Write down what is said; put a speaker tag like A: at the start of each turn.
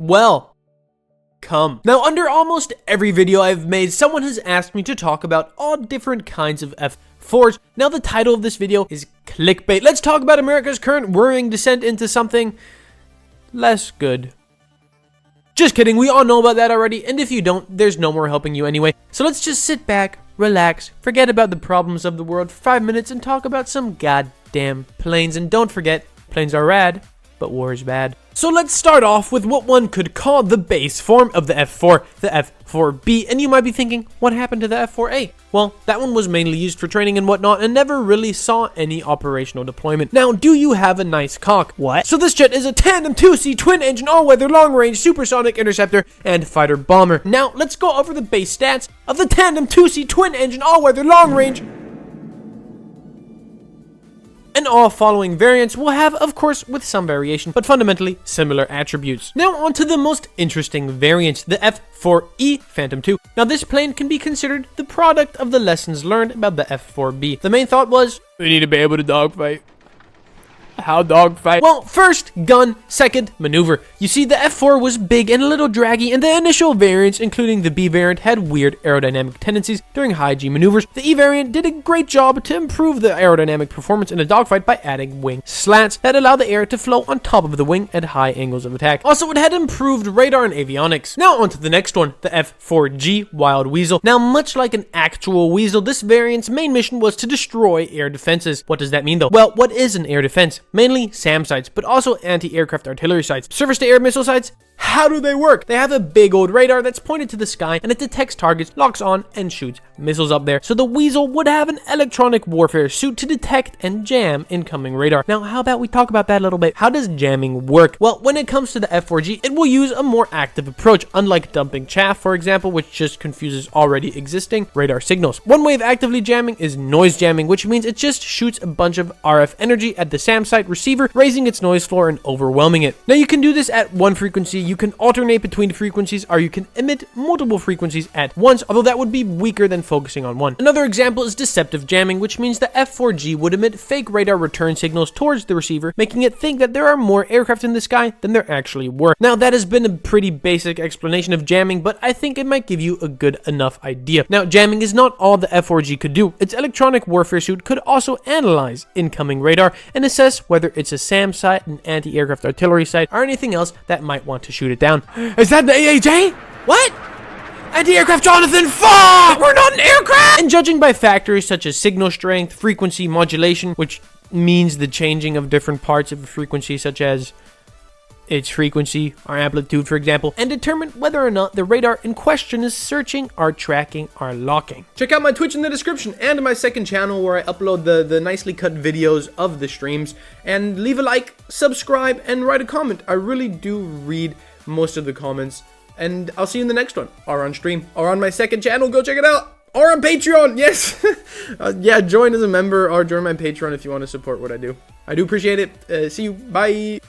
A: Well, come. Now, under almost every video I've made, someone has asked me to talk about all different kinds of F4s. Now, the title of this video is clickbait. Let's talk about America's current worrying descent into something less good. Just kidding, we all know about that already, and if you don't, there's no more helping you anyway. So let's just sit back, relax, forget about the problems of the world for 5 minutes and talk about some goddamn planes. And don't forget, planes are rad, but war is bad. So let's start off with what one could call the base form of the F4, the F4B, and you might be thinking, what happened to the F4A? Well, that one was mainly used for training and whatnot and never really saw any operational deployment. Now, do you have a nice cock? What? So this jet is a tandem 2C twin-engine all-weather long-range supersonic interceptor and fighter bomber. Now, let's go over the base stats of the tandem 2C twin-engine all-weather long-range. And all following variants will have, of course, with some variation, but fundamentally similar attributes. Now on to the most interesting variant, the F4E Phantom II. Now this plane can be considered the product of the lessons learned about the F4B. The main thought was, we need to be able to dogfight. How dogfight? Well, first, gun. Second, maneuver. You see, the F4 was big and a little draggy, and the initial variants, including the B variant, had weird aerodynamic tendencies during high G maneuvers. The E variant did a great job to improve the aerodynamic performance in a dogfight by adding wing slats that allow the air to flow on top of the wing at high angles of attack. Also, it had improved radar and avionics. Now on to the next one, the F4G Wild Weasel. Now, much like an actual weasel, this variant's main mission was to destroy air defenses. What does that mean though? Well, what is an air defense? Mainly SAM sites, but also anti-aircraft artillery sites. Surface-to-air missile sites? How do they work? They have a big old radar that's pointed to the sky, and it detects targets, locks on, and shoots missiles up there. So the Weasel would have an electronic warfare suit to detect and jam incoming radar. Now, how about we talk about that a little bit? How does jamming work? Well, when it comes to the F4G, it will use a more active approach, unlike dumping chaff, for example, which just confuses already existing radar signals. One way of actively jamming is noise jamming, which means it just shoots a bunch of RF energy at the SAM site receiver, raising its noise floor and overwhelming it. Now, you can do this at one frequency, you can alternate between frequencies, or you can emit multiple frequencies at once, although that would be weaker than focusing on one. Another example is deceptive jamming, which means the F4G would emit fake radar return signals towards the receiver, making it think that there are more aircraft in the sky than there actually were. Now, that has been a pretty basic explanation of jamming, but I think it might give you a good enough idea. Now, jamming is not all the F4G could do. Its electronic warfare suit could also analyze incoming radar and assess whether it's a SAM site, an anti-aircraft artillery site, or anything else that might want to shoot it down. Is that the AAJ? What? Anti-aircraft Jonathan, fuck! We're not an aircraft! And judging by factors such as signal strength, frequency modulation, which means the changing of different parts of a frequency, such as its frequency or amplitude, for example, and determine whether or not the radar in question is searching or tracking or locking. Check out my Twitch in the description and my second channel where I upload the nicely cut videos of the streams. And leave a like, subscribe, and write a comment. I really do read most of the comments. And I'll see you in the next one, or on stream, or on my second channel. Go check it out. Or on Patreon, yes. Yeah, join as a member or join my Patreon if you want to support what I do. I do appreciate it. See you. Bye.